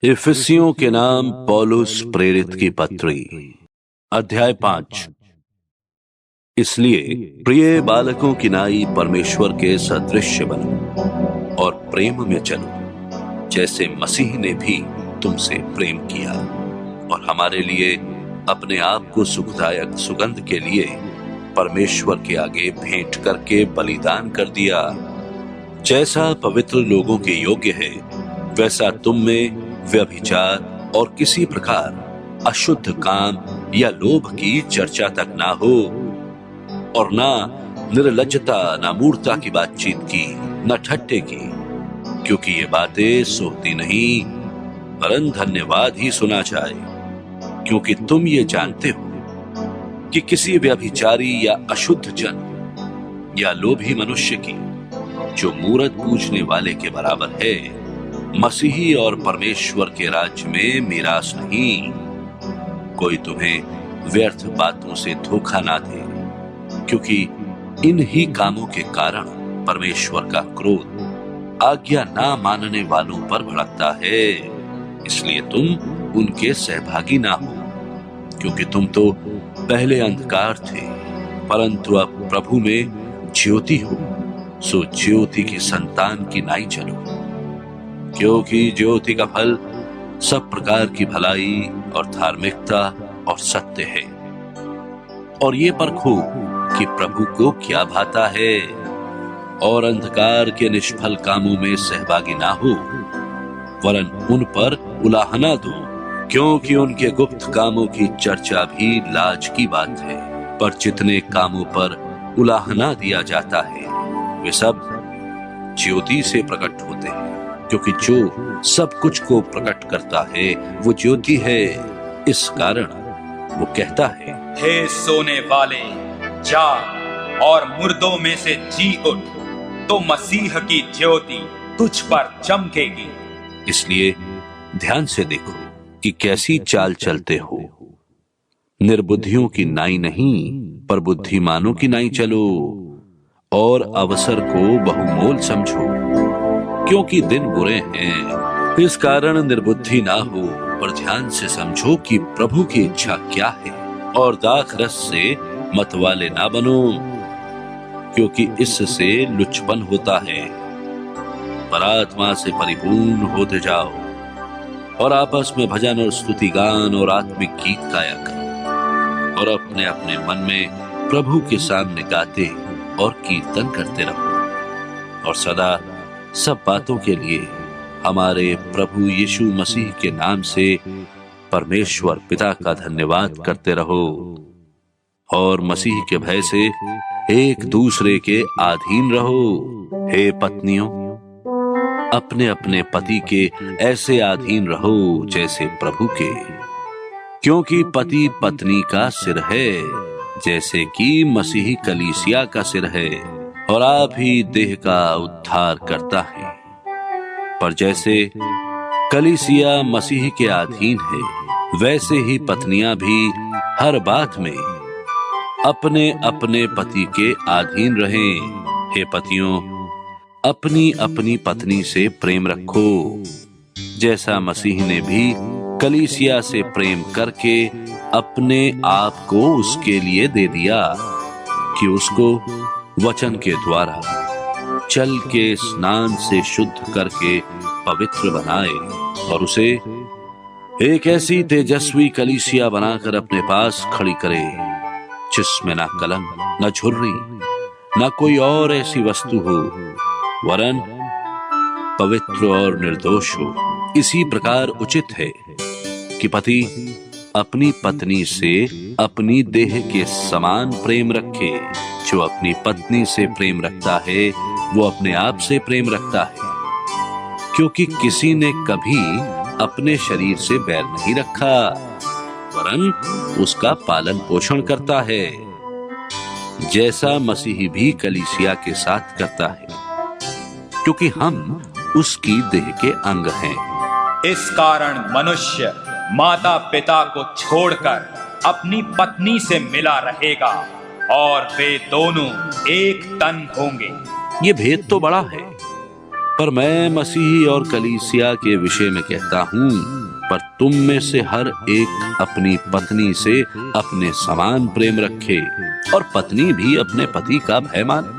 इफिसियों के नाम पौलुस प्रेरित की पत्री, अध्याय 5। इसलिए प्रिय बालकों की नाई परमेश्वर के सदृश्य बनो और प्रेम में चलो, जैसे मसीह ने भी तुमसे प्रेम किया और हमारे लिए अपने आप को सुखदायक सुगंध के लिए परमेश्वर के आगे भेंट करके बलिदान कर दिया। जैसा पवित्र लोगों के योग्य है, वैसा तुम में व्यभिचार और किसी प्रकार अशुद्ध काम या लोभ की चर्चा तक ना हो, और ना निर्लज्जता, ना मूर्खता की बातचीत की, न ठट्ठे की, क्योंकि ये बातें सोती नहीं, वरन धन्यवाद ही सुना जाए। क्योंकि तुम ये जानते हो कि किसी व्यभिचारी या अशुद्ध जन या लोभी मनुष्य की, जो मूरत पूजने वाले के बराबर है, मसीही और परमेश्वर के राज्य में मीरास नहीं। कोई तुम्हें व्यर्थ बातों से धोखा ना दे, क्योंकि इन ही कामों के कारण परमेश्वर का क्रोध आज्ञा ना मानने वालों पर भड़कता है। इसलिए तुम उनके सहभागी ना हो, क्योंकि तुम तो पहले अंधकार थे, परंतु अब प्रभु में ज्योति हो। सो ज्योति की संतान की नाई चलो, क्योंकि ज्योति का फल सब प्रकार की भलाई और धार्मिकता और सत्य है। और ये परखो कि प्रभु को क्या भाता है, और अंधकार के निष्फल कामों में सहभागी ना हो, वरन उन पर उलाहना दो, क्योंकि उनके गुप्त कामों की चर्चा भी लाज की बात है। पर जितने कामों पर उलाहना दिया जाता है, वे सब ज्योति से प्रकट होते हैं, क्योंकि जो सब कुछ को प्रकट करता है वो ज्योति है। इस कारण वो कहता है, हे सोने वाले, जाग और मुर्दों में से जी उठ, तो मसीह की ज्योति तुझ पर चमकेगी। इसलिए ध्यान से देखो कि कैसी चाल चलते हो। निर्बुद्धियों की नाई नहीं, पर बुद्धिमानों की नाई चलो, और अवसर को बहुमोल समझो, क्योंकि दिन बुरे हैं। इस कारण निर्बुद्धि ना हो, पर ध्यान से समझो कि प्रभु की इच्छा क्या है, और दाख रस से मतवाले ना बनो, क्योंकि इससे लुचपन होता है। पर आत्मा से परिपूर्ण होते जाओ, और आपस में भजन और स्तुति गान और आत्मिक गीत गाया करो, और अपने अपने मन में प्रभु के सामने गाते और कीर्तन करते रहो। और सदा सब बातों के लिए हमारे प्रभु यीशु मसीह के नाम से परमेश्वर पिता का धन्यवाद करते रहो। और मसीह के भय से एक दूसरे के अधीन रहो। हे पत्नियों, अपने अपने पति के ऐसे अधीन रहो जैसे प्रभु के, क्योंकि पति पत्नी का सिर है, जैसे कि मसीह कलीसिया का सिर है, और आप ही देह का उद्धार करता है। पर जैसे कलीसिया मसीह के अधीन है, वैसे ही पत्नियां भी हर बात में अपने अपने पति के अधीन रहें। हे पतियों, अपनी अपनी पत्नी से प्रेम रखो, जैसा मसीह ने भी कलीसिया से प्रेम करके अपने आप को उसके लिए दे दिया, कि उसको वचन के द्वारा चल के स्नान से शुद्ध करके पवित्र बनाए, और उसे एक ऐसी तेजस्वी कलीसिया बनाकर अपने पास खड़ी करे, जिसमें ना कलंक, ना झुर्री, ना कोई और ऐसी वस्तु हो, वरन पवित्र और निर्दोष हो। इसी प्रकार उचित है कि पति अपनी पत्नी से अपनी देह के समान प्रेम रखे। जो अपनी पत्नी से प्रेम रखता है, वो अपने आप से प्रेम रखता है, क्योंकि किसी ने कभी अपने शरीर से बैर नहीं रखा, वरन उसका पालन पोषण करता है, जैसा मसीह भी कलीसिया के साथ करता है, क्योंकि हम उसकी देह के अंग हैं। इस कारण मनुष्य माता पिता को छोड़कर अपनी पत्नी से मिला रहेगा, और वे दोनों एक तन होंगे। ये भेद तो बड़ा है, पर मैं मसीही और कलीसिया के विषय में कहता हूँ, पर तुम में से हर एक अपनी पत्नी से अपने समान प्रेम रखे और पत्नी भी अपने पति का भय माने।